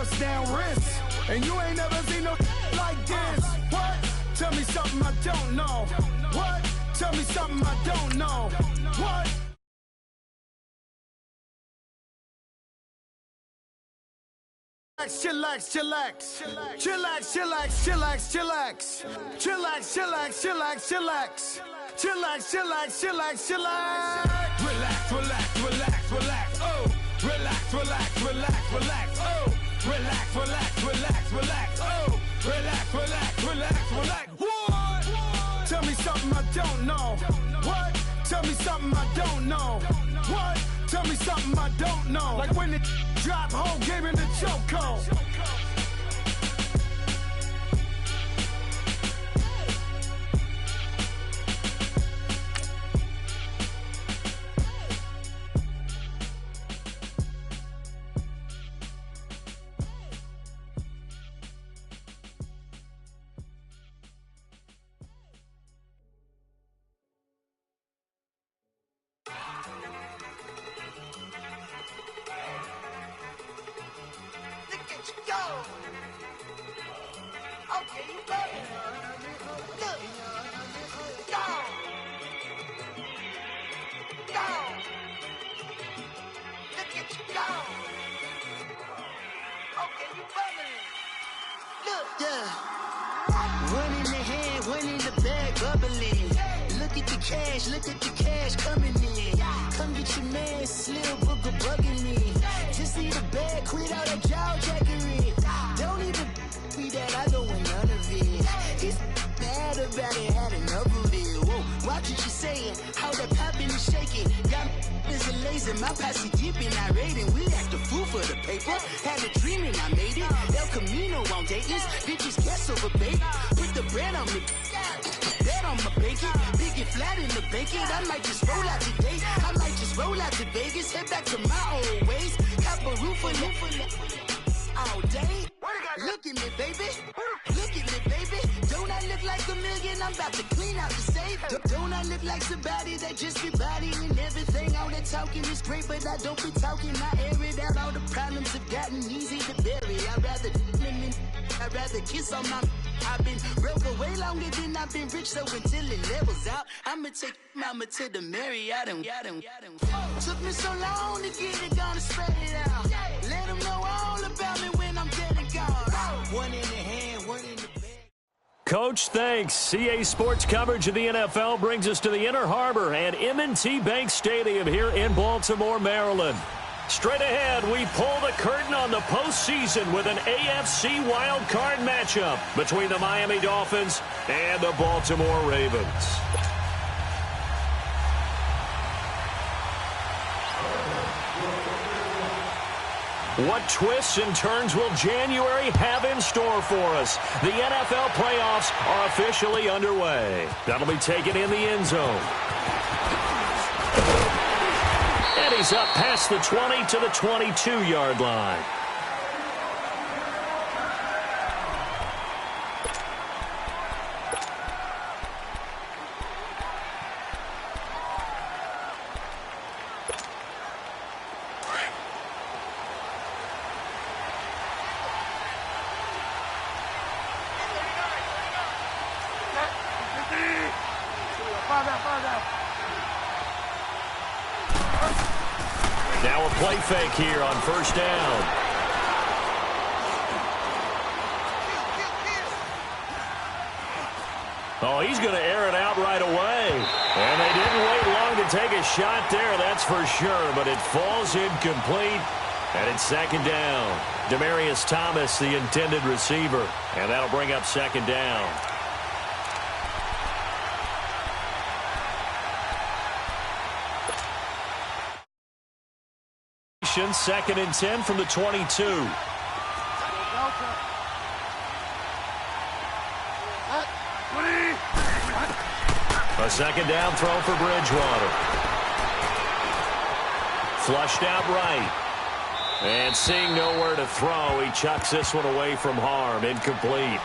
bust down wrists. And you ain't never seen no like this. What? Tell me something I don't know. What? Tell me something I don't know. What? Chillax, chillax, chillax, chillax, chillax, chillax, chillax, chillax, chillax, chillax, chillax, chillax, chillax, chillax. Relax, relax, relax, relax. Oh, relax, relax, relax, relax. Oh, relax, relax, relax, relax. Oh, relax, relax, relax, relax. What? Tell me something I don't know. What? Tell me something I don't know. What? Tell me something I don't know. Like when it drop, whole game in the chokehold. Look at the cash coming in. Come get your man, Slim Booker bugging me. Just need a bag, quit all that jaw jackery. Don't even be that, I don't want none of it. He's mad about it, had enough of it. Whoa, watch what you saying, how that popping and shaking. Got is a laser, my posse deep and I raiding. We act a fool for the paper. Had a dream and I made it. El Camino on Dayton's, bitches guess over bait. Put the bread on me. Bet on my bacon, big and flat in the bacon. I might just roll out today. I might just roll out to Vegas, head back to my old ways. Cap a roof for all day. Look at me, baby. Look at me, baby. Don't I look like a million? I'm about to clean out the safe. Don't I look like somebody that just be bodying everything? All that talking is great, but I don't be talking. I air it out. All the problems have gotten easy to bury. I'd rather kiss on my. I've been broke way longer than I've been rich, so until it levels out, I'ma take mama to the Marriott and took me so long to get it, gonna spread it out. Let them know all about me when I'm dead and gone. One in the hand, one in the bag. Coach, thanks. CA Sports coverage of the NFL brings us to the Inner Harbor at M&T Bank Stadium here in Baltimore, Maryland. Straight ahead, we pull the curtain on the postseason with an AFC wildcard matchup between the Miami Dolphins and the Baltimore Ravens. What twists and turns will January have in store for us? The NFL playoffs are officially underway. That'll be taken in the end zone. And he's up past the 20 to the 22-yard line. Now a play fake here on first down. Oh, he's going to air it out right away. And they didn't wait long to take a shot there, that's for sure. But it falls incomplete, and it's second down. Demaryius Thomas, the intended receiver. And that'll bring up second down. Second and 10 from the 22. A second down throw for Bridgewater. Flushed out right. And seeing nowhere to throw, he chucks this one away from harm. Incomplete.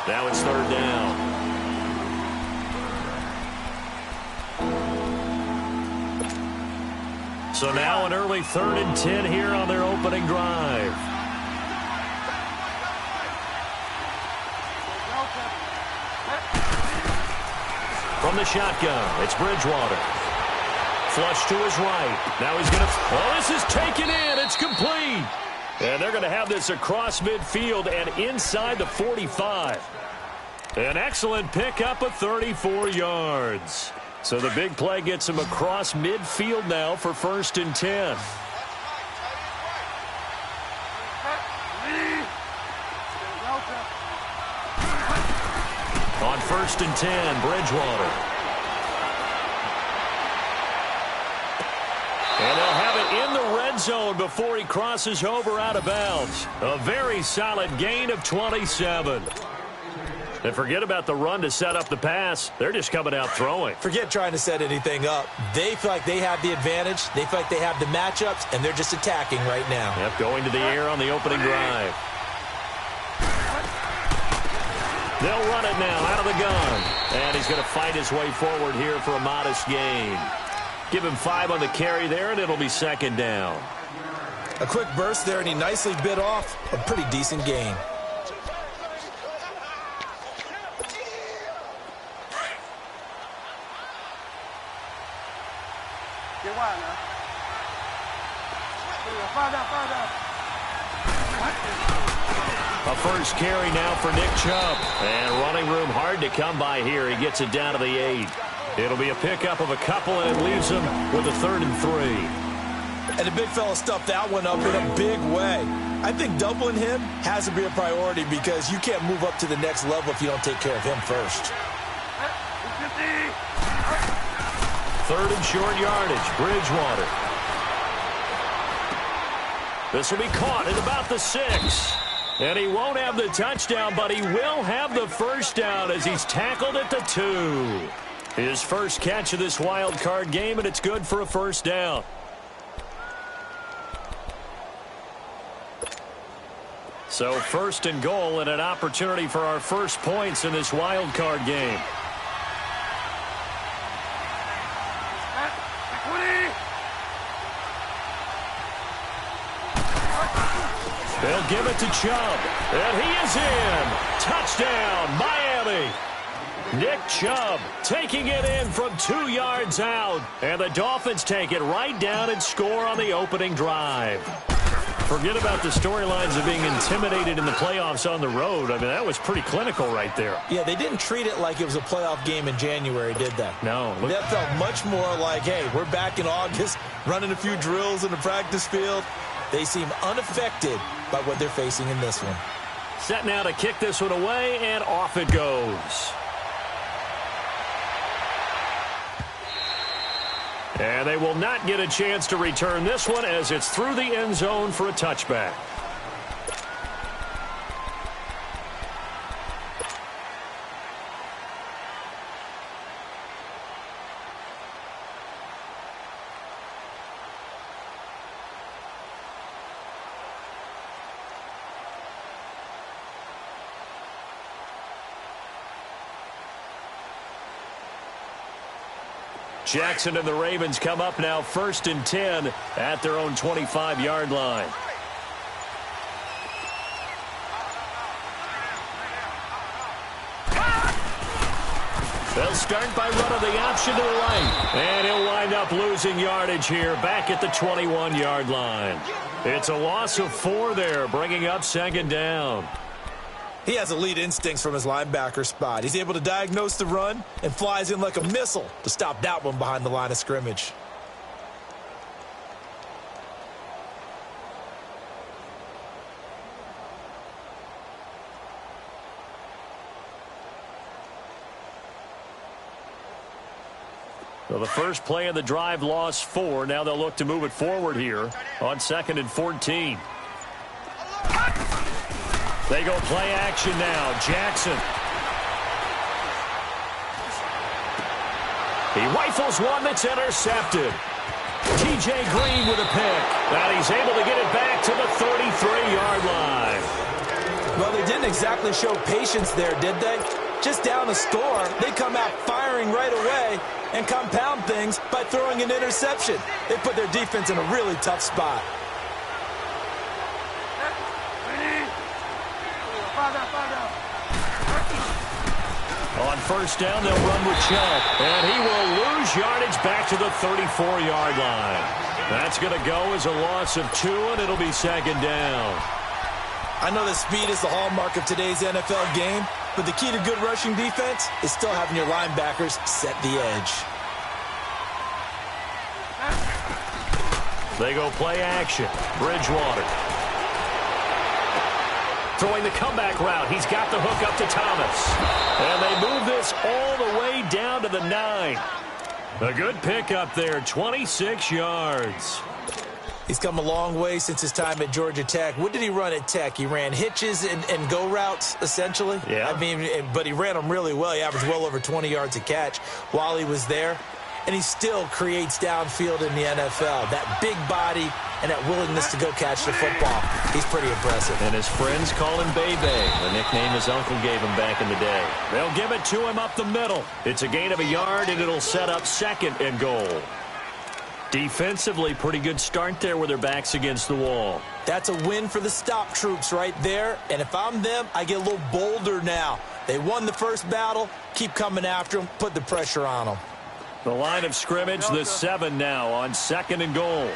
Now it's third down. So now an early 3rd and 10 here on their opening drive. From the shotgun, it's Bridgewater. Flush to his right. Now he's going to... Oh, this is taken in. It's complete. And they're going to have this across midfield and inside the 45. An excellent pickup of 34 yards. So the big play gets him across midfield now for 1st and 10. On 1st and 10, Bridgewater. And they'll have it in the red zone before he crosses over out of bounds. A very solid gain of 27. And forget about the run to set up the pass. They're just coming out throwing. Forget trying to set anything up. They feel like they have the advantage. They feel like they have the matchups, and they're just attacking right now. Yep, going to the air on the opening drive. They'll run it now out of the gun. And he's going to fight his way forward here for a modest gain. Give him 5 on the carry there, and it'll be 2nd down. A quick burst there, and he nicely bit off a pretty decent gain. A first carry now for Nick Chubb. And running room hard to come by here. He gets it down to the 8. It'll be a pickup of a couple, and it leaves him with a 3rd and 3. And the big fella stuffed that one up in a big way. I think doubling him has to be a priority because you can't move up to the next level if you don't take care of him first. 3rd and short yardage, Bridgewater. This will be caught at about the 6. And he won't have the touchdown, but he will have the 1st down as he's tackled at the 2. His first catch of this wild card game, and it's good for a 1st down. So 1st and goal and an opportunity for our first points in this wild card game. They'll give it to Chubb, and he is in. Touchdown, Miami. Nick Chubb taking it in from 2 yards out, and the Dolphins take it right down and score on the opening drive. Forget about the storylines of being intimidated in the playoffs on the road. I mean, that was pretty clinical right there. Yeah, they didn't treat it like it was a playoff game in January, did they? No. That felt much more like, hey, we're back in August, running a few drills in the practice field. They seem unaffected by what they're facing in this one. Set now to kick this one away, and off it goes. And they will not get a chance to return this one as it's through the end zone for a touchback. Jackson and the Ravens come up now 1st and 10 at their own 25-yard line. They'll start by running the option to the right. And he'll wind up losing yardage here back at the 21-yard line. It's a loss of 4 there, bringing up 2nd down. He has elite instincts from his linebacker spot. He's able to diagnose the run and flies in like a missile to stop that one behind the line of scrimmage. So the first play of the drive lost 4. Now they'll look to move it forward here on 2nd and 14. They go play action now. Jackson. He rifles one that's intercepted. T.J. Green with a pick. And he's able to get it back to the 33-yard line. Well, they didn't exactly show patience there, did they? Just down a score, they come out firing right away and compound things by throwing an interception. They put their defense in a really tough spot. On first down, they'll run with Chubb. And he will lose yardage back to the 34-yard line. That's going to go as a loss of 2, and it'll be second down. I know that speed is the hallmark of today's NFL game, but the key to good rushing defense is still having your linebackers set the edge. They go play action. Bridgewater. Throwing the comeback route. He's got the hook up to Thomas. And they move this all the way down to the 9. A good pickup there, 26 yards. He's come a long way since his time at Georgia Tech. What did he run at Tech? He ran hitches and go routes, essentially. Yeah. I mean, but he ran them really well. He averaged well over 20 yards a catch while he was there. And he still creates downfield in the NFL. That big body and that willingness to go catch the football. He's pretty impressive. And his friends call him Bebe, the nickname his uncle gave him back in the day. They'll give it to him up the middle. It's a gain of a yard, and it'll set up second and goal. Defensively, pretty good start there with their backs against the wall. That's a win for the stop troops right there. And if I'm them, I get a little bolder now. They won the first battle. Keep coming after them. Put the pressure on them. The line of scrimmage, the 7 now on second and goal.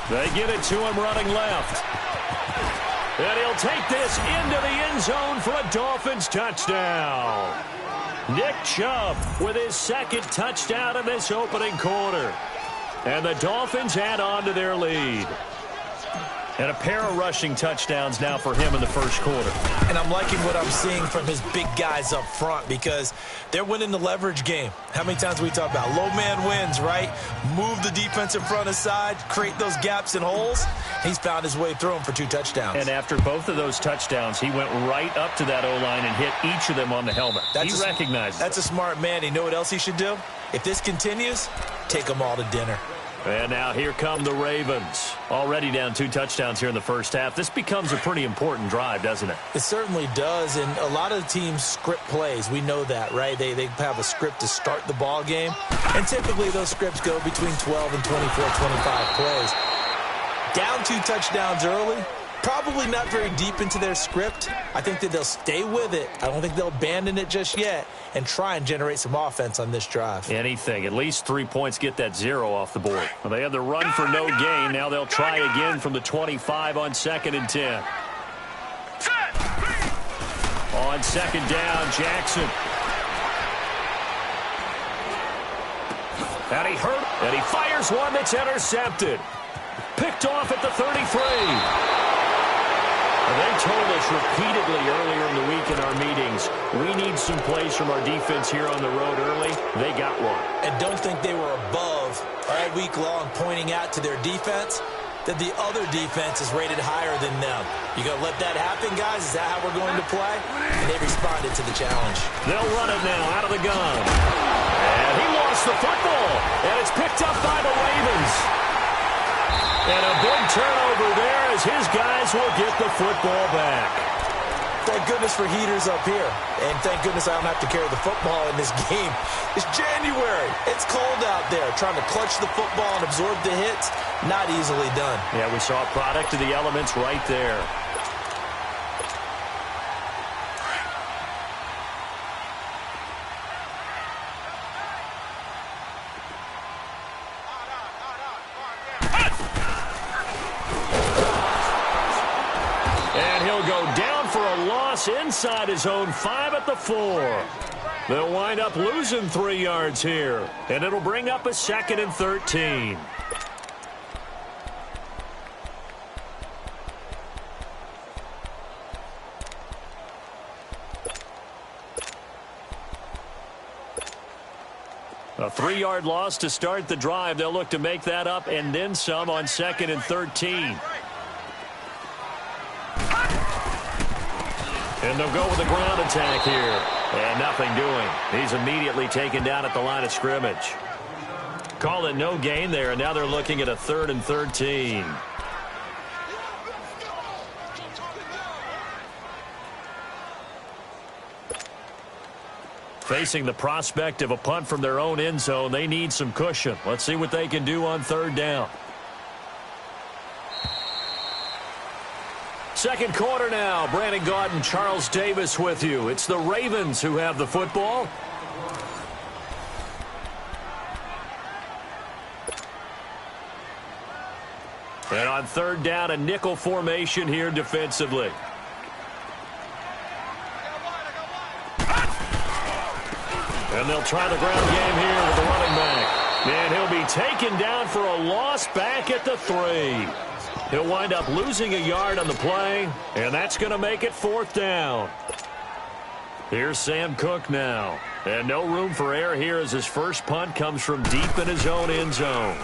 They get it to him running left. And he'll take this into the end zone for a Dolphins touchdown. Nick Chubb with his second touchdown in this opening quarter. And the Dolphins add on to their lead. And a pair of rushing touchdowns now for him in the first quarter. And I'm liking what I'm seeing from his big guys up front because they're winning the leverage game. How many times we talk about low man wins, right? Move the defensive front aside, create those gaps and holes. He's found his way through them for 2 touchdowns. And after both of those touchdowns, he went right up to that O-line and hit each of them on the helmet. He recognized it. That's a smart man. You know what else he should do? If this continues, take them all to dinner. And now here come the Ravens. Already down 2 touchdowns here in the first half. This becomes a pretty important drive, doesn't it? It certainly does, and a lot of the teams script plays. We know that, right? They have a script to start the ball game, and typically those scripts go between 12 and 24, 25 plays. Down 2 touchdowns early, probably not very deep into their script. I think that they'll stay with it. I don't think they'll abandon it just yet and try and generate some offense on this drive. Anything. At least 3 points, get that 0 off the board. Well, they had the run for no gain. Now they'll try again from the 25 on 2nd and 10. On 2nd down, Jackson. And he hurt, and he fires one that's intercepted. Picked off at the 33. They told us repeatedly earlier in the week in our meetings, we need some plays from our defense here on the road early. They got one. And don't think they were above all week long pointing out to their defense that the other defense is rated higher than them. You going to let that happen, guys? Is that how we're going to play? And they responded to the challenge. They'll run it now out of the gun. And he lost the football. And it's picked up by the Ravens. And a big turnover there as his guys will get the football back. Thank goodness for heaters up here. And thank goodness I don't have to carry the football in this game. It's January. It's cold out there. Trying to clutch the football and absorb the hits, not easily done. Yeah, we saw a product of the elements right there. Inside his own 5 at the 4. They'll wind up losing 3 yards here, and it'll bring up a 2nd and 13. A 3-yard loss to start the drive. They'll look to make that up and then some on 2nd and 13. And they'll go with the ground attack here. And nothing doing. He's immediately taken down at the line of scrimmage. Call it no gain there, and now they're looking at a 3rd and 13. Facing the prospect of a punt from their own end zone, they need some cushion. Let's see what they can do on 3rd down. second quarter now. Brandon Gaudin and Charles Davis with you. It's the Ravens who have the football. And on third down, a nickel formation here defensively. And they'll try the ground game here with the running back. And he'll be taken down for a loss back at the 3. He'll wind up losing a yard on the play, and that's going to make it fourth down. Here's Sam Cook now. And no room for error here as his first punt comes from deep in his own end zone.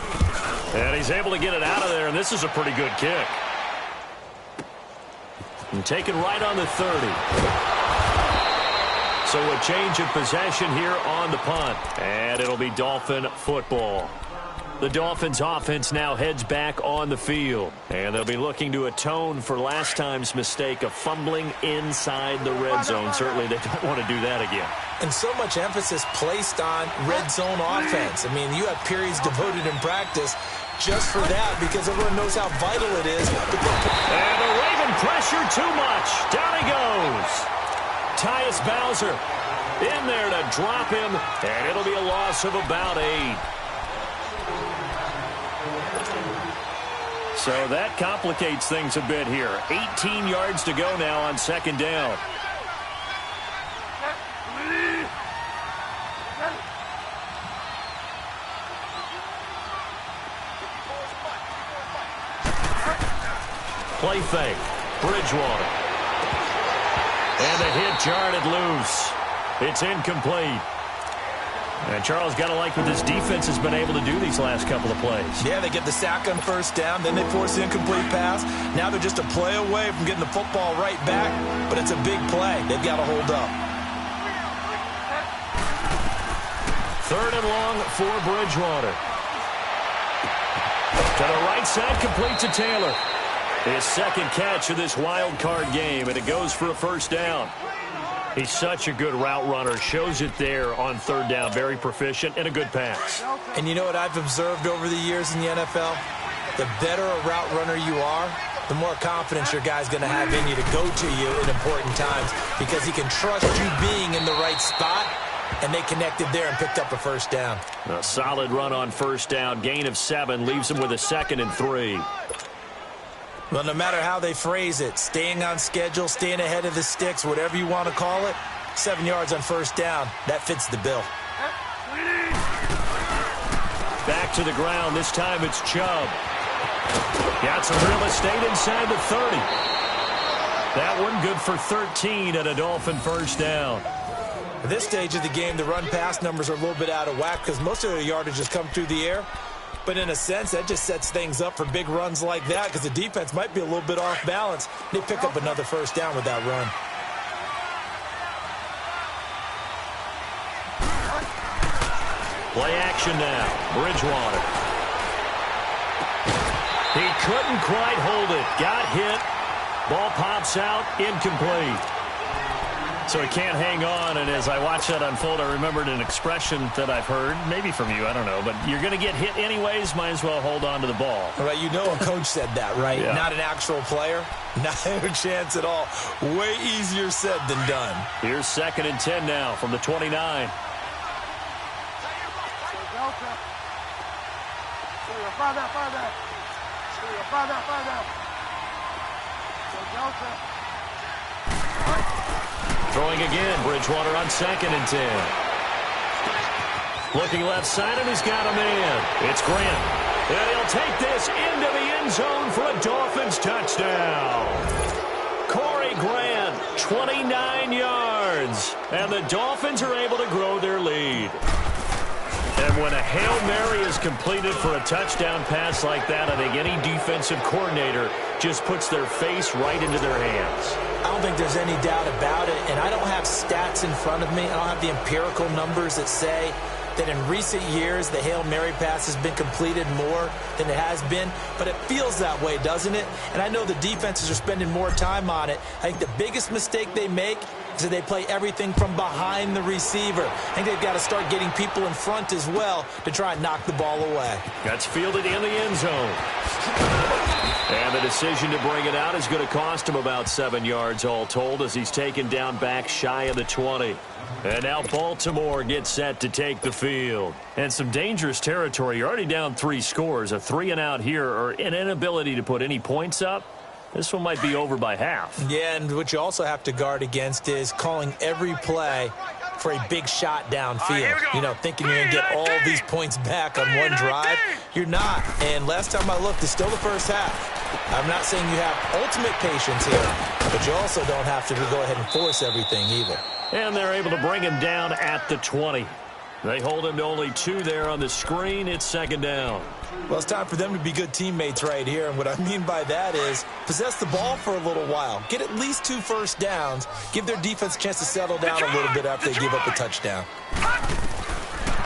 And he's able to get it out of there, and this is a pretty good kick. And taken right on the 30. So a change of possession here on the punt. And it'll be Dolphin football. The Dolphins offense now heads back on the field. And they'll be looking to atone for last time's mistake of fumbling inside the red zone. Certainly they don't want to do that again. And so much emphasis placed on red zone offense. I mean, you have periods devoted in practice just for that because everyone knows how vital it is. And the Raven pressure too much. Down he goes. Tyus Bowser in there to drop him. And it'll be a loss of about 8. So that complicates things a bit here. 18 yards to go now on second down. Play fake. Bridgewater. And the hit jarred it loose. It's incomplete. And Charles, got to like what this defense has been able to do these last couple of plays. Yeah, they get the sack on first down, then they force the incomplete pass. Now they're just a play away from getting the football right back, but it's a big play. They've got to hold up. Third and long for Bridgewater. To the right side, complete to Taylor. His second catch of this wild card game, and it goes for a first down. He's such a good route runner. Shows it there on third down. Very proficient and a good pass. And you know what I've observed over the years in the NFL? The better a route runner you are, the more confidence your guy's going to have in you to go to you in important times because he can trust you being in the right spot, and they connected there and picked up a first down. A solid run on first down. Gain of 7 leaves him with a 2nd and 3. Well, no matter how they phrase it, staying on schedule, staying ahead of the sticks, whatever you want to call it, 7 yards on first down, that fits the bill. Back to the ground. This time it's Chubb. Got some real estate inside the 30. That one good for 13 at a Dolphin first down. At this stage of the game, the run-pass numbers are a little bit out of whack because most of the yardage has come through the air. But in a sense, that just sets things up for big runs like that because the defense might be a little bit off balance. They pick up another first down with that run. Play action now. Bridgewater. He couldn't quite hold it. Got hit. Ball pops out. Incomplete. So he can't hang on, and as I watched that unfold, I remembered an expression that I've heard, maybe from you, I don't know, but you're going to get hit anyways, might as well hold on to the ball. All right, you know a coach said that, right? Yeah. Not an actual player. Not a chance at all. Way easier said than done. Here's 2nd and 10 now from the 29. Throwing again, Bridgewater on 2nd and 10. Looking left side, and he's got a man. It's Grant. And he'll take this into the end zone for a Dolphins touchdown. Corey Grant, 29 yards. And the Dolphins are able to grow their lead. And when a Hail Mary is completed for a touchdown pass like that, I think any defensive coordinator just puts their face right into their hands. I don't think there's any doubt about it, and I don't have stats in front of me. I don't have the empirical numbers that say that in recent years the Hail Mary pass has been completed more than it has been, but it feels that way, doesn't it? And I know the defenses are spending more time on it. I think the biggest mistake they make So they play everything from behind the receiver. I think they've got to start getting people in front as well to try and knock the ball away. That's fielded in the end zone. And the decision to bring it out is going to cost him about 7 yards all told as he's taken down back shy of the 20. And now Baltimore gets set to take the field. And some dangerous territory. You're already down 3 scores. A 3-and-out here or an inability to put any points up. This one might be over by half. Yeah, and what you also have to guard against is calling every play for a big shot downfield. You know, thinking you're going to get all these points back on one drive. You're not. And last time I looked, it's still the first half. I'm not saying you have ultimate patience here, but you also don't have to go ahead and force everything either. And they're able to bring him down at the 20. They hold him to only 2 there on the screen. It's 2nd down. Well, it's time for them to be good teammates right here. And what I mean by that is possess the ball for a little while. Get at least 2 first downs. Give their defense a chance to settle down a little bit after they give up a touchdown.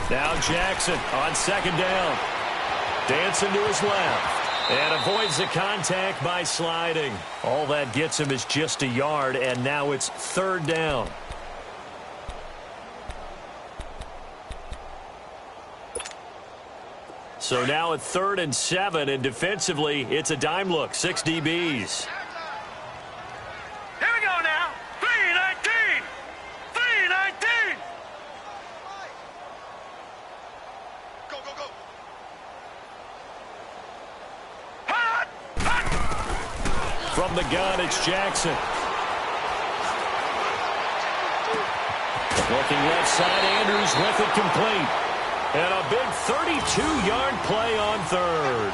Now Jackson on 2nd down. Dancing to his left. And avoids the contact by sliding. All that gets him is just a yard, and now it's 3rd down. So now at 3rd and 7, and defensively, it's a dime look. 6 DBs. Here we go now. 3-19. 3-19. Go, go, go. Hot, hot. From the gun, it's Jackson. Looking left side, Andrews with it complete. And a big 32-yard play on 3rd.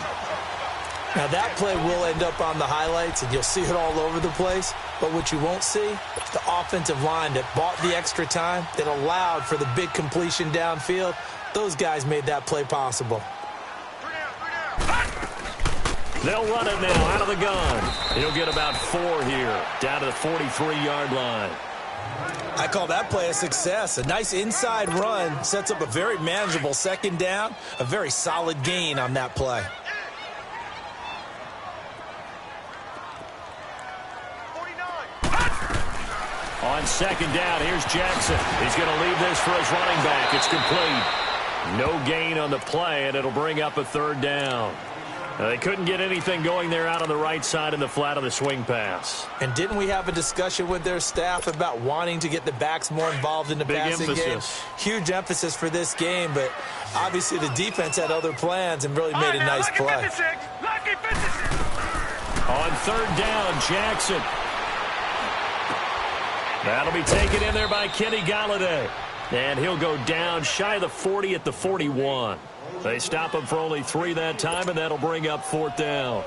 Now, that play will end up on the highlights, and you'll see it all over the place. But what you won't see, the offensive line that bought the extra time, that allowed for the big completion downfield, those guys made that play possible. They'll run it now out of the gun. He'll get about 4 here, down to the 43-yard line. I call that play a success. A nice inside run sets up a very manageable 2nd down, a very solid gain on that play. 49. On 2nd down, here's Jackson. He's going to leave this for his running back. It's complete. No gain on the play, and it'll bring up a 3rd down. They couldn't get anything going there out on the right side in the flat of the swing pass. And didn't we have a discussion with their staff about wanting to get the backs more involved in the passing game? Huge emphasis for this game, but obviously the defense had other plans and really made a nice play. On 3rd down, Jackson. That'll be taken in there by Kenny Galladay. And he'll go down shy of the 40 at the 41. They stop him for only 3 that time, and that'll bring up 4th down.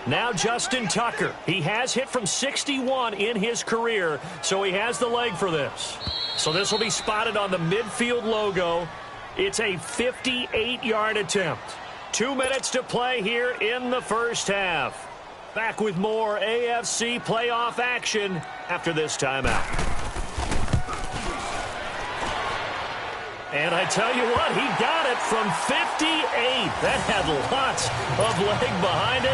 Now Justin Tucker. He has hit from 61 in his career, so he has the leg for this. So this will be spotted on the midfield logo. It's a 58-yard attempt. 2 minutes to play here in the first half. Back with more AFC playoff action after this timeout. And I tell you what, he got it from 58. That had lots of leg behind it.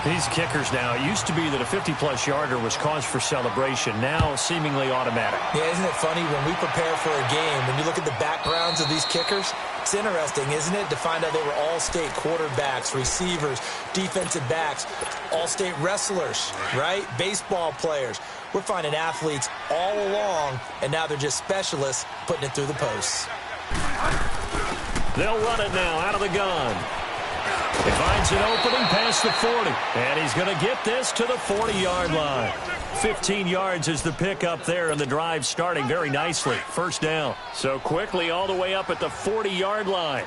These kickers now, it used to be that a 50-plus yarder was cause for celebration. Now seemingly automatic. Yeah, isn't it funny when we prepare for a game, when you look at the backgrounds of these kickers, it's interesting, isn't it, to find out they were all-state quarterbacks, receivers, defensive backs, all-state wrestlers, right? Baseball players. We're finding athletes all along, and now they're just specialists putting it through the posts. They'll run it now out of the gun. He finds an opening past the 40, and he's going to get this to the 40-yard line. 15 yards is the pickup there, and the drive starting very nicely. 1st down. So quickly all the way up at the 40-yard line.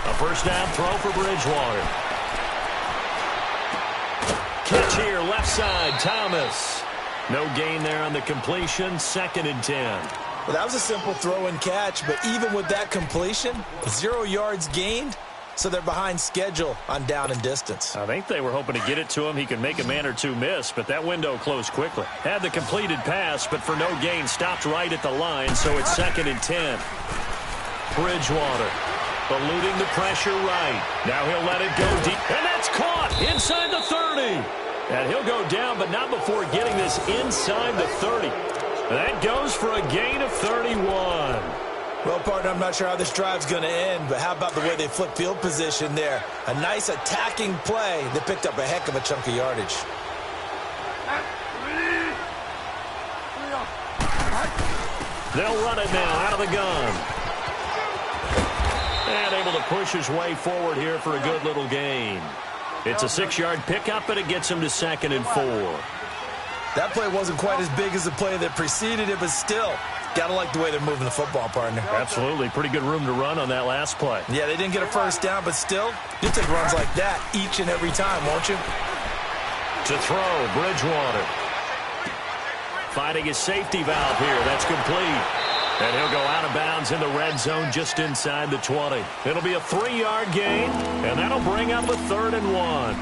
A 1st down throw for Bridgewater. Catch here, left side, Thomas. No gain there on the completion, 2nd and 10. Well, that was a simple throw and catch, but even with that completion, 0 yards gained, so they're behind schedule on down and distance. I think they were hoping to get it to him. He could make a man or 2 miss, but that window closed quickly. Had the completed pass, but for no gain, stopped right at the line, so it's 2nd and 10. Bridgewater Eluding the pressure right. Now he'll let it go deep. And that's caught inside the 30. And he'll go down, but not before getting this inside the 30. That goes for a gain of 31. Well, partner, I'm not sure how this drive's going to end, but how about the way they flip field position there? A nice attacking play that picked up a heck of a chunk of yardage. They'll run it now out of the gun. And able to push his way forward here for a good little gain. It's a 6-yard pickup, and it gets him to 2nd and 4. That play wasn't quite as big as the play that preceded it, but still, got to like the way they're moving the football, partner. Absolutely. Pretty good room to run on that last play. Yeah, they didn't get a first down, but still, you take runs like that each and every time, won't you? To throw, Bridgewater. Finding his safety valve here. That's complete. And he'll go out of bounds in the red zone just inside the 20. It'll be a 3-yard gain, and that'll bring up a 3rd and 1.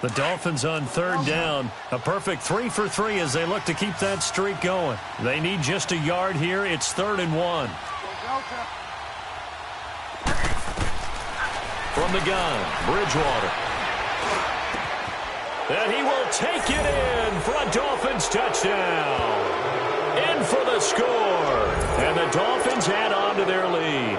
The Dolphins on 3rd down. A perfect 3 for 3 as they look to keep that streak going. They need just a yard here. It's 3rd and 1. From the gun, Bridgewater. And he will take it in for a Dolphins touchdown. In for the score. And the Dolphins add on to their lead.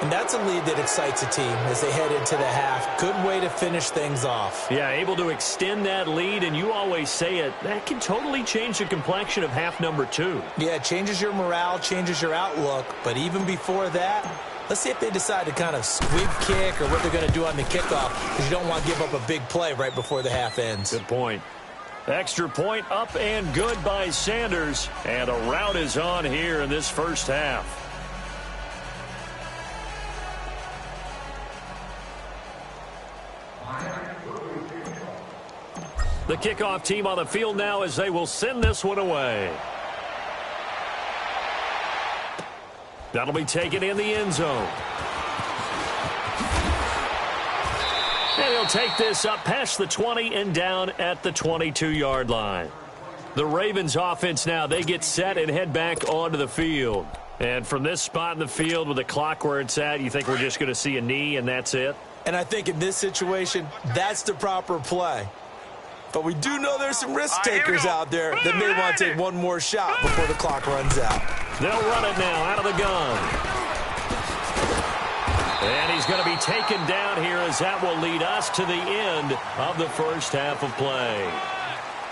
And that's a lead that excites a team as they head into the half. Good way to finish things off. Yeah, able to extend that lead, and you always say it, that can totally change the complexion of half number 2. Yeah, it changes your morale, changes your outlook. But even before that, let's see if they decide to kind of squib kick or what they're going to do on the kickoff, because you don't want to give up a big play right before the half ends. Good point. Extra point up and good by Sanders. And a rout is on here in this first half. The kickoff team on the field now as they will send this one away. That'll be taken in the end zone. And he'll take this up past the 20 and down at the 22-yard line. The Ravens offense now, they get set and head back onto the field. And from this spot in the field with the clock where it's at, you think we're just going to see a knee and that's it? And I think in this situation, that's the proper play. But we do know there's some risk takers out there that may want to take one more shot before the clock runs out. They'll run it now out of the gun. And he's going to be taken down here as that will lead us to the end of the first half of play.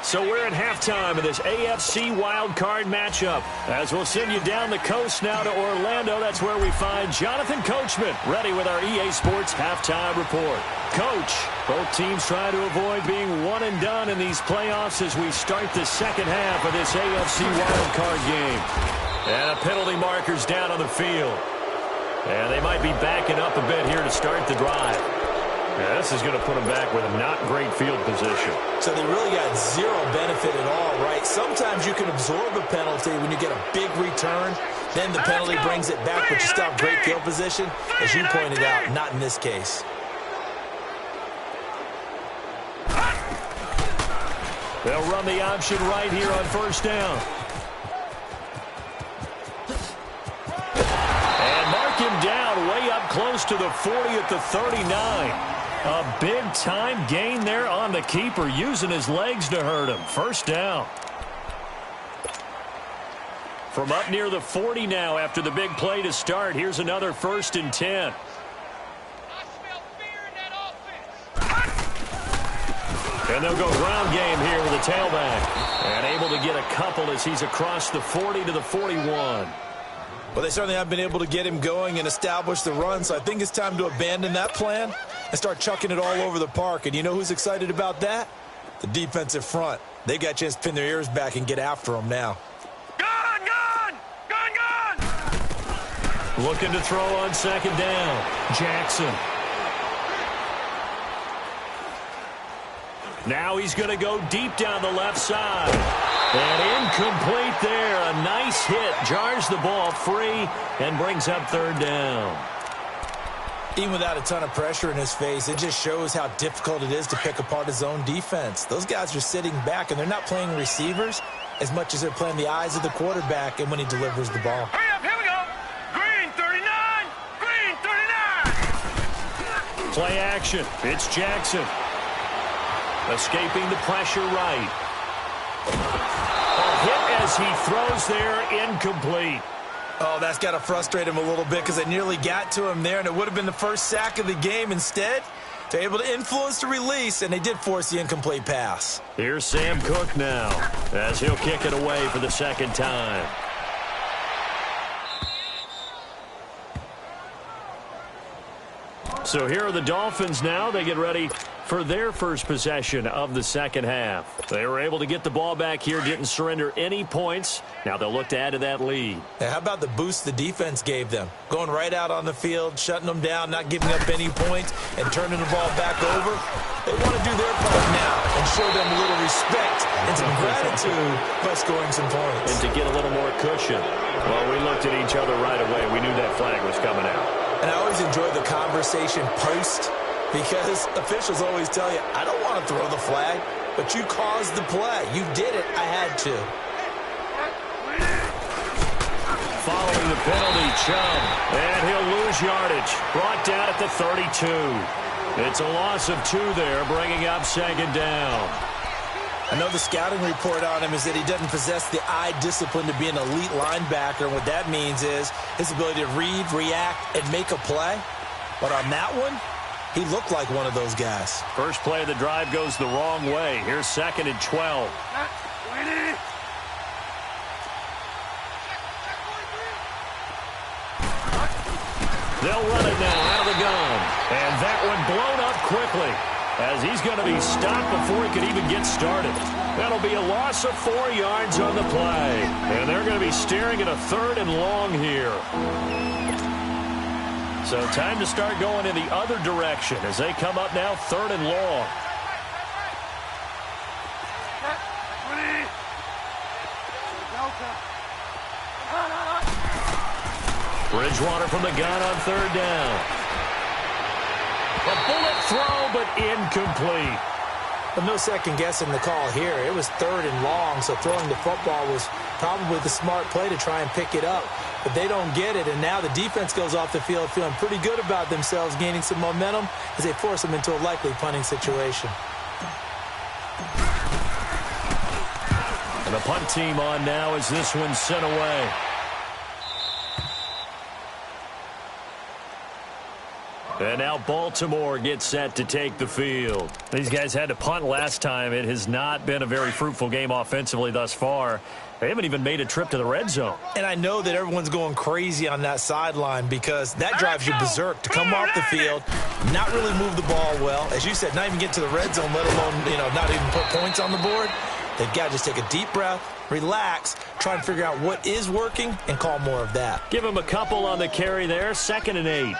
So we're at halftime of this AFC wildcard matchup. As we'll send you down the coast now to Orlando, that's where we find Jonathan Coachman ready with our EA Sports halftime report. Coach, both teams try to avoid being one and done in these playoffs as we start the second half of this AFC wildcard game. And a penalty marker's down on the field. And they might be backing up a bit here to start the drive. Yeah, this is going to put them back with a not great field position. So they really got zero benefit at all, right? Sometimes you can absorb a penalty when you get a big return. Then the penalty brings it back, but you still have great field position. As you pointed out, not in this case. They'll run the option right here on first down. And mark him down way up close to the 40 at the 39. A big-time gain there on the keeper, using his legs to hurt him. First down. From up near the 40 now after the big play to start, here's another 1st and 10. And they'll go ground game here with a tailback. And able to get a couple as he's across the 40 to the 41. Well, they certainly have been able to get him going and establish the run, so I think it's time to abandon that plan and start chucking it all over the park. And you know who's excited about that? The defensive front. They got a chance to pin their ears back and get after him now. Gun, gun! Gun, gun! Looking to throw on second down. Jackson. Now he's going to go deep down the left side. And incomplete there. A nice hit. Jars the ball free and brings up 3rd down. Even without a ton of pressure in his face, it just shows how difficult it is to pick apart his own defense. Those guys are sitting back, and they're not playing receivers. as much as they're playing the eyes of the quarterback and when he delivers the ball. Hurry up, here we go. Green 39, green 39. Play action. It's Jackson. Escaping the pressure right. A hit as he throws there, incomplete. Oh, that's got to frustrate him a little bit because they nearly got to him there, and it would have been the first sack of the game. Instead, they're able to influence the release, and they did force the incomplete pass. Here's Sam Cook now as he'll kick it away for the second time. So here are the Dolphins now. They get ready for their first possession of the second half. They were able to get the ball back here, didn't surrender any points. Now they'll look to add to that lead. Now, how about the boost the defense gave them? Going right out on the field, shutting them down, not giving up any points, and turning the ball back over. They want to do their part now and show them a little respect and some gratitude by scoring some points. And to get a little more cushion. Well, we looked at each other right away. We knew that flag was coming out. And I always enjoy the conversation post, because officials always tell you, I don't want to throw the flag, but you caused the play. You did it. I had to. Following the penalty, Chubb. And he'll lose yardage. Brought down at the 32. It's a loss of 2 there, bringing up second down. I know the scouting report on him is that he doesn't possess the eye discipline to be an elite linebacker. And what that means is his ability to read, react, and make a play. But on that one, he looked like one of those guys. First play of the drive goes the wrong way. Here's second and 12. They'll run it now out of the gun. And that one blown up quickly as he's going to be stopped before he could even get started. That'll be a loss of 4 yards on the play. And they're going to be staring at a 3rd and long here. So time to start going in the other direction as they come up now 3rd and long. Bridgewater from the gun on 3rd down. A bullet throw, but incomplete. Well, no second guessing the call here. It was 3rd and long, so throwing the football was probably the smart play to try and pick it up. But they don't get it, and now the defense goes off the field feeling pretty good about themselves, gaining some momentum as they force them into a likely punting situation. And the punt team on now as this one's sent away. And now Baltimore gets set to take the field. These guys had to punt last time. It has not been a very fruitful game offensively thus far. They haven't even made a trip to the red zone. And I know that everyone's going crazy on that sideline because that drives you berserk to come off the field, not really move the ball well. As you said, not even get to the red zone, let alone, not even put points on the board. They've got to just take a deep breath, relax, try and figure out what is working, and call more of that. Give them a couple on the carry there, 2nd and 8.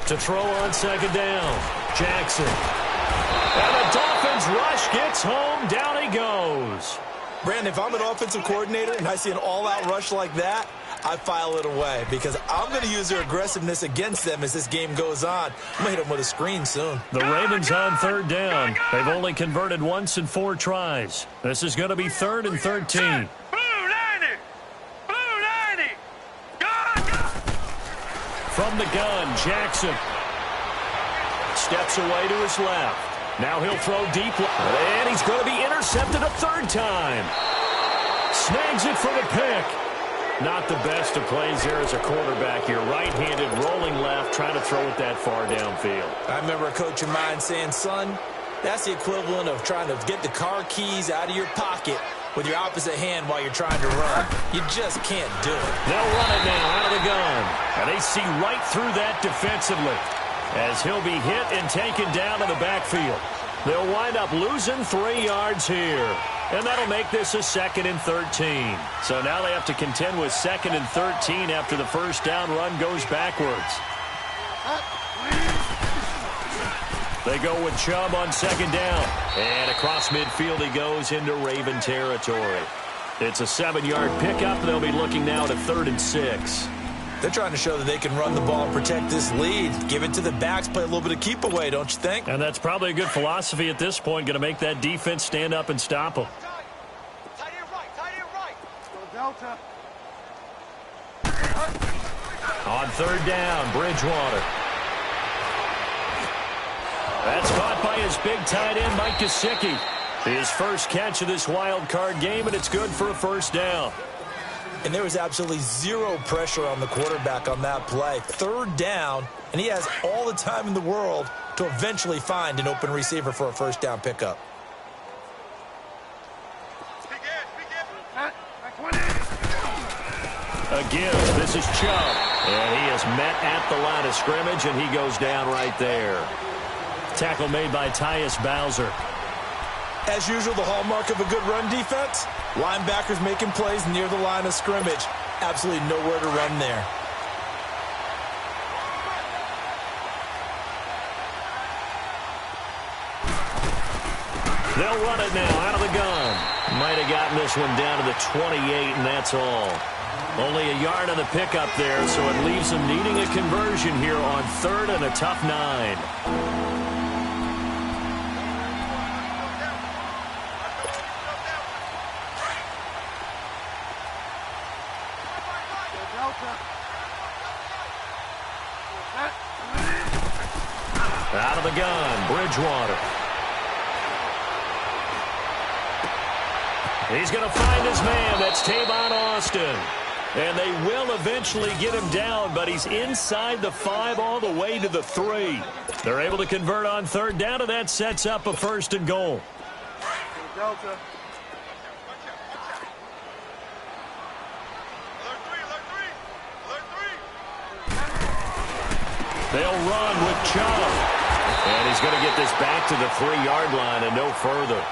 To throw on 2nd down, Jackson. And the Dolphins rush gets home, down he goes. Brandon, if I'm an offensive coordinator and I see an all-out rush like that, I file it away because I'm going to use their aggressiveness against them as this game goes on. I'm going to hit them with a screen soon. The Ravens on 3rd down. They've only converted once in 4 tries. This is going to be 3rd and 13. From the gun, Jackson steps away to his left. Now he'll throw deep, and he's going to be intercepted a 3rd time. Snags it for the pick. Not the best of plays there as a quarterback here. Right-handed, rolling left, trying to throw it that far downfield. I remember a coach of mine saying, son, that's the equivalent of trying to get the car keys out of your pocket with your opposite hand while you're trying to run. You just can't do it. They'll run it now out of the gun. And they see right through that defensively as he'll be hit and taken down to the backfield. They'll wind up losing 3 yards here. And that'll make this a 2nd and 13. So now they have to contend with 2nd and 13 after the first down run goes backwards. They go with Chubb on 2nd down. And across midfield he goes into Raven territory. It's a 7-yard pickup. They'll be looking now at a 3rd and 6. They're trying to show that they can run the ball and protect this lead. Give it to the backs, play a little bit of keep away, don't you think? And that's probably a good philosophy at this point. Going to make that defense stand up and stop them. Tight end right. Go Delta. On 3rd down, Bridgewater. That's caught by his big tight end, Mike Gesicki. His first catch of this wild card game, and it's good for a 1st down. And there was absolutely zero pressure on the quarterback on that play. 3rd down, and he has all the time in the world to eventually find an open receiver for a 1st down pickup. A give. This is Chubb. And he is met at the line of scrimmage, and he goes down right there. Tackle made by Tyus Bowser. As usual, the hallmark of a good run defense, linebackers making plays near the line of scrimmage. Absolutely nowhere to run there. They'll run it now out of the gun. Might have gotten this one down to the 28, and that's all. Only a yard on the pickup there, so it leaves them needing a conversion here on 3rd and a tough 9. Out of the gun, Bridgewater. He's going to find his man. That's Tavon Austin. And they will eventually get him down, but he's inside the 5 all the way to the 3. They're able to convert on 3rd down, and that sets up a 1st and goal. Delta. They'll run with Chubb. And he's going to get this back to the 3-yard line and no further.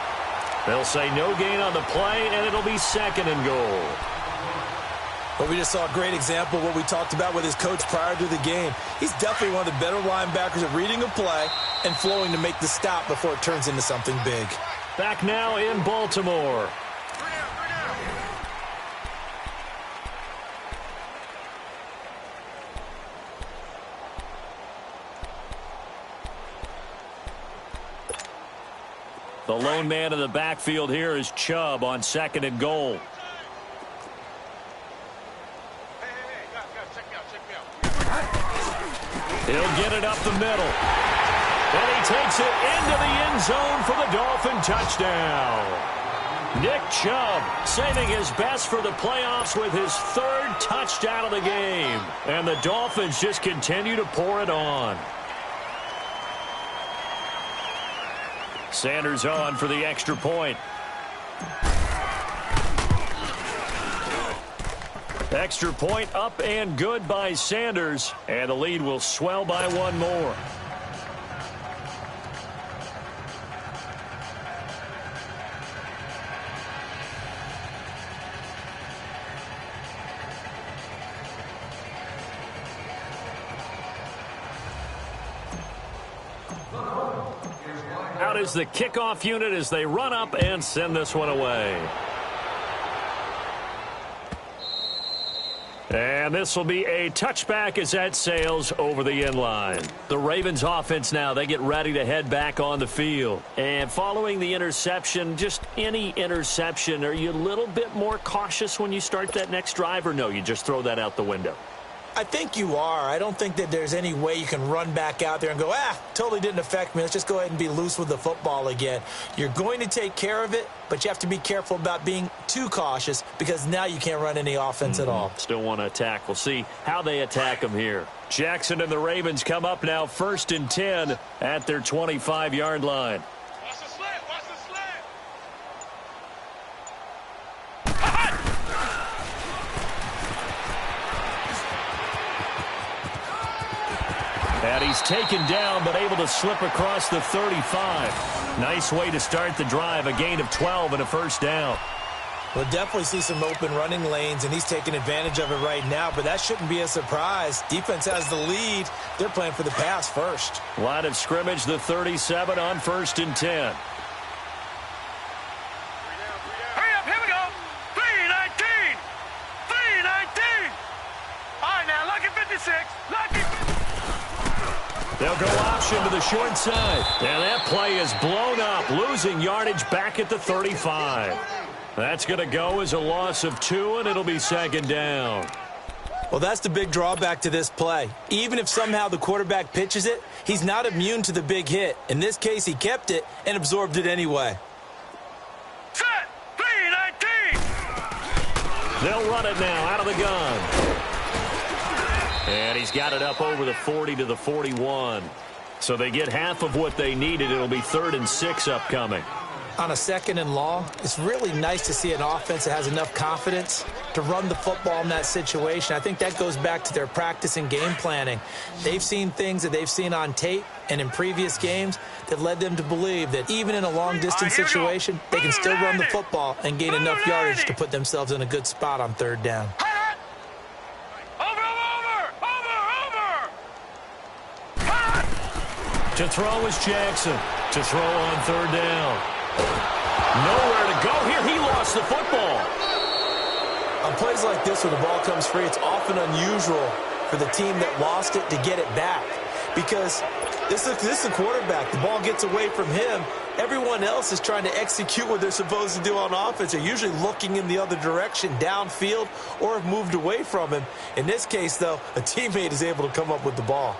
They'll say no gain on the play, and it'll be 2nd and goal. But we just saw a great example of what we talked about with his coach prior to the game. He's definitely one of the better linebackers at reading a play and flowing to make the stop before it turns into something big. Back now in Baltimore. The lone man in the backfield here is Chubb on 2nd and goal. He'll get it up the middle. And he takes it into the end zone for the Dolphin touchdown. Nick Chubb saving his best for the playoffs with his 3rd touchdown of the game. And the Dolphins just continue to pour it on. Sanders on for the extra point. Extra point up and good by Sanders. And the lead will swell by 1 more. Out is the kickoff unit as they run up and send this one away. And this will be a touchback as that sails over the end line. The Ravens offense now, they get ready to head back on the field. And following the interception, just any interception, are you a little bit more cautious when you start that next drive, or no, you just throw that out the window? I think you are. I don't think that there's any way you can run back out there and go, totally didn't affect me. Let's just go ahead and be loose with the football again. You're going to take care of it, but you have to be careful about being too cautious because now you can't run any offense at all. Still want to attack. We'll see how they attack them here. Jackson and the Ravens come up now 1st and 10 at their 25-yard line. Watch the slant. Watch the slant. And he's taken down, but able to slip across the 35. Nice way to start the drive, a gain of 12 and a 1st down. We'll definitely see some open running lanes, and he's taking advantage of it right now, but that shouldn't be a surprise. Defense has the lead. They're playing for the pass first. Line of scrimmage, the 37 on 1st and 10. Hurry up, here we go. 3 the short side. And that play is blown up, losing yardage back at the 35. That's going to go as a loss of 2, and it'll be second down. Well, that's the big drawback to this play. Even if somehow the quarterback pitches it, he's not immune to the big hit. In this case, he kept it and absorbed it anyway. Set. 3-19. They'll run it now out of the gun. And he's got it up over the 40 to the 41. So they get half of what they needed. It'll be 3rd and 6 upcoming. On a 2nd and long, it's really nice to see an offense that has enough confidence to run the football in that situation. I think that goes back to their practice and game planning. They've seen things that they've seen on tape and in previous games that led them to believe that even in a long-distance situation, they can still run the football and gain enough yardage to put themselves in a good spot on 3rd down. To throw is Jackson. To throw on 3rd down. Nowhere to go here. He lost the football. On plays like this where the ball comes free, it's often unusual for the team that lost it to get it back. Because this is a quarterback. The ball gets away from him. Everyone else is trying to execute what they're supposed to do on offense. They're usually looking in the other direction, downfield, or have moved away from him. In this case, though, a teammate is able to come up with the ball.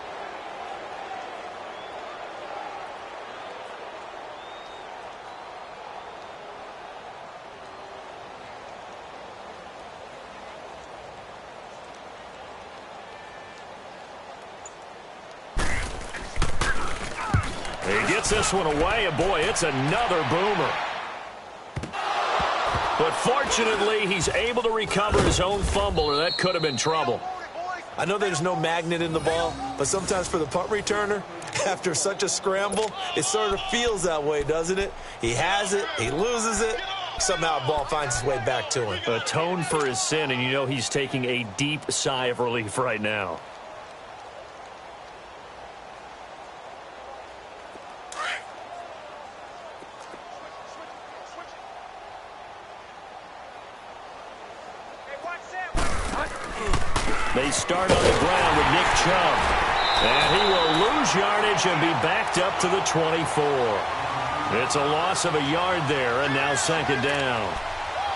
He gets this one away, and boy, it's another boomer. But fortunately, he's able to recover his own fumble, or that could have been trouble. I know there's no magnet in the ball, but sometimes for the punt returner, after such a scramble, it sort of feels that way, doesn't it? He has it, he loses it, somehow the ball finds its way back to him. Atone for his sin, and you know he's taking a deep sigh of relief right now. They start on the ground with Nick Chubb. And he will lose yardage and be backed up to the 24. It's a loss of a yard there, and now 2nd down.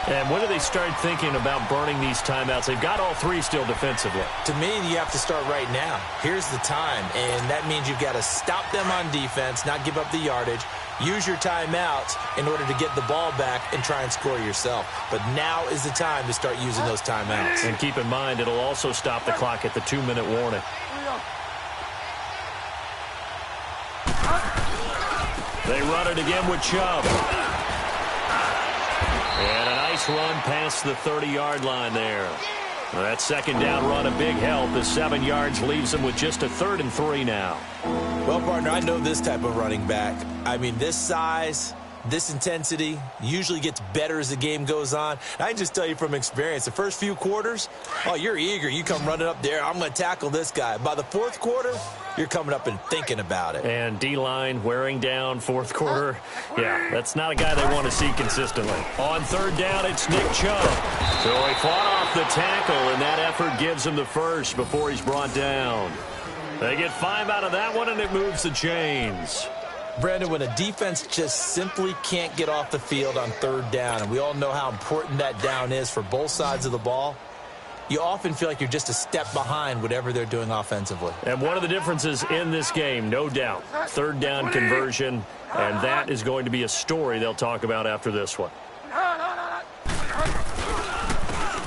And when do they start thinking about burning these timeouts? They've got all 3 still defensively. To me, you have to start right now. Here's the time, and that means you've got to stop them on defense, not give up the yardage, use your timeouts in order to get the ball back and try and score yourself. But now is the time to start using those timeouts. And keep in mind, it'll also stop the clock at the 2-minute warning. They run it again with Chubb. And a nice run past the 30-yard line there. That 2nd down run a big help. The 7 yards leaves them with just a 3rd and 3 now. Well, partner, I know this type of running back. I mean, this size, this intensity usually gets better as the game goes on. I can just tell you from experience, the first few quarters, oh, you're eager. You come running up there, I'm going to tackle this guy. By the 4th quarter, you're coming up and thinking about it. And D-line wearing down 4th quarter. Yeah, that's not a guy they want to see consistently. On 3rd down, it's Nick Chubb. So he fought off the tackle, and that effort gives him the first before he's brought down. They get 5 out of that one, and it moves the chains. Brandon, when a defense just simply can't get off the field on 3rd down, and we all know how important that down is for both sides of the ball, you often feel like you're just a step behind whatever they're doing offensively. And one of the differences in this game, no doubt, 3rd down conversion, and that is going to be a story they'll talk about after this one.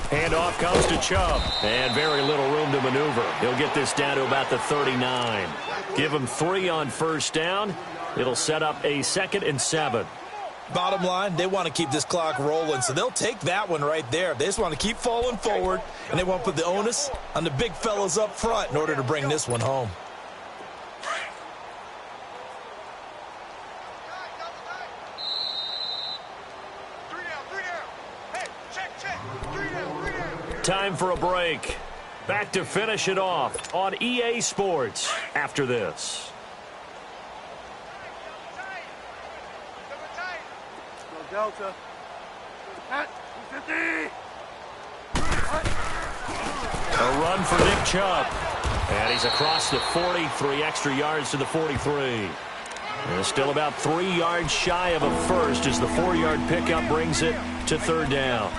Handoff comes to Chubb, and very little room to maneuver. He'll get this down to about the 39. Give him 3 on 1st down. It'll set up a 2nd and 7. Bottom line, they want to keep this clock rolling, so they'll take that one right there. They just want to keep falling forward, and they want to put the onus on the big fellas up front in order to bring this one home. Time for a break. Back to finish it off on EA Sports after this. Delta. A run for Nick Chubb. And he's across the 40, 3 extra yards to the 43. And still about 3 yards shy of a first as the 4-yard pickup brings it to third down.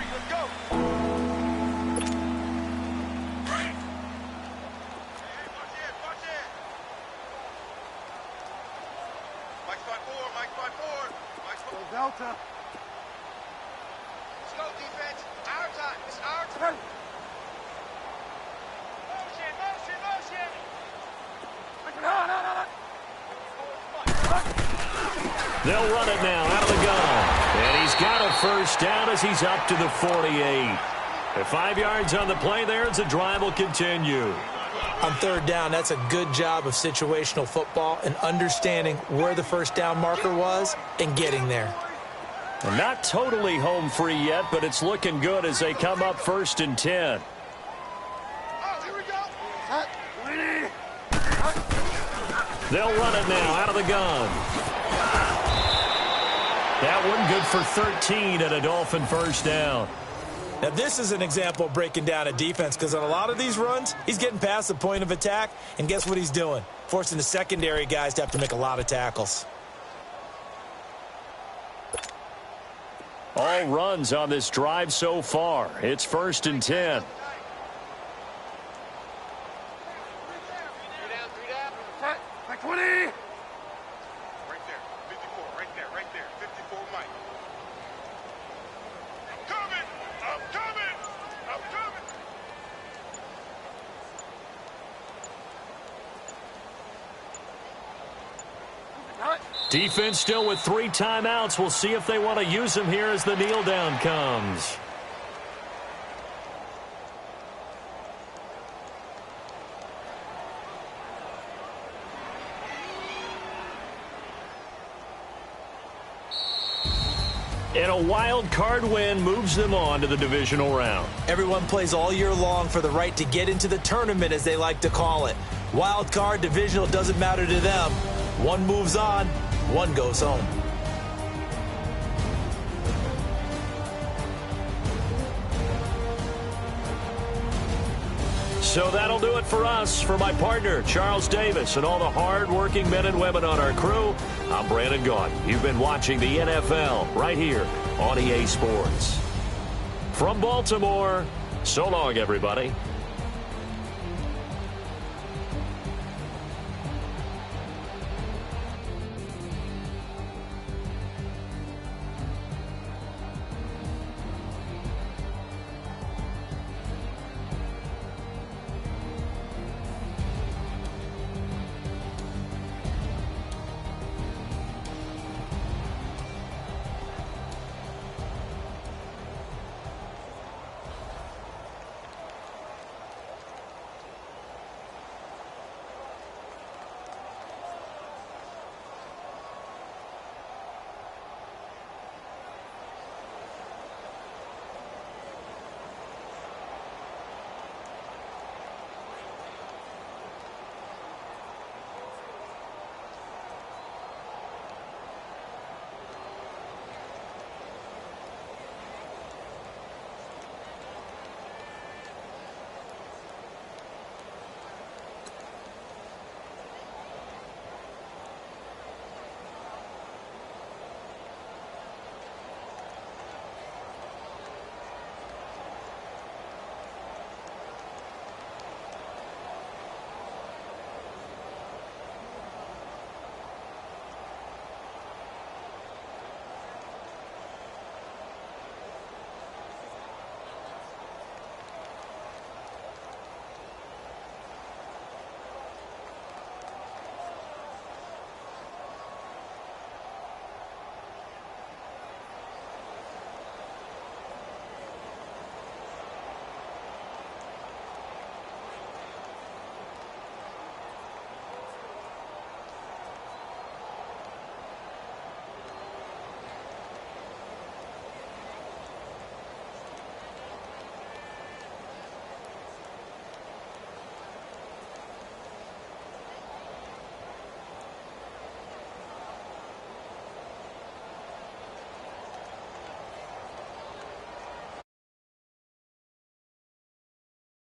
Delta. Let's go, defense. Our time. It's our turn. Motion, motion, motion. No. They'll run it now out of the gun. And he's got a first down as he's up to the 48. The 5 yards on the play there as the drive will continue. On third down, that's a good job of situational football and understanding where the first down marker was and getting there. And not totally home free yet, but it's looking good as they come up 1st and 10. Oh, here we go. They'll run it now out of the gun. That one good for 13 and a Dolphin first down. Now, this is an example of breaking down a defense because on a lot of these runs, he's getting past the point of attack, and guess what he's doing? Forcing the secondary guys to have to make a lot of tackles. All runs on this drive so far. It's 1st and 10. 3 down. Back 20. Right there. 54. Right there. 54, Mike. I'm coming. Defense still with 3 timeouts. We'll see if they want to use them here as the kneel down comes. And a wild card win moves them on to the divisional round. Everyone plays all year long for the right to get into the tournament, as they like to call it. Wild card, divisional, doesn't matter to them. One moves on, one goes home. So that'll do it for us. For my partner, Charles Davis, and all the hard-working men and women on our crew, I'm Brandon Gaudin. You've been watching the NFL right here on EA Sports. From Baltimore, so long, everybody.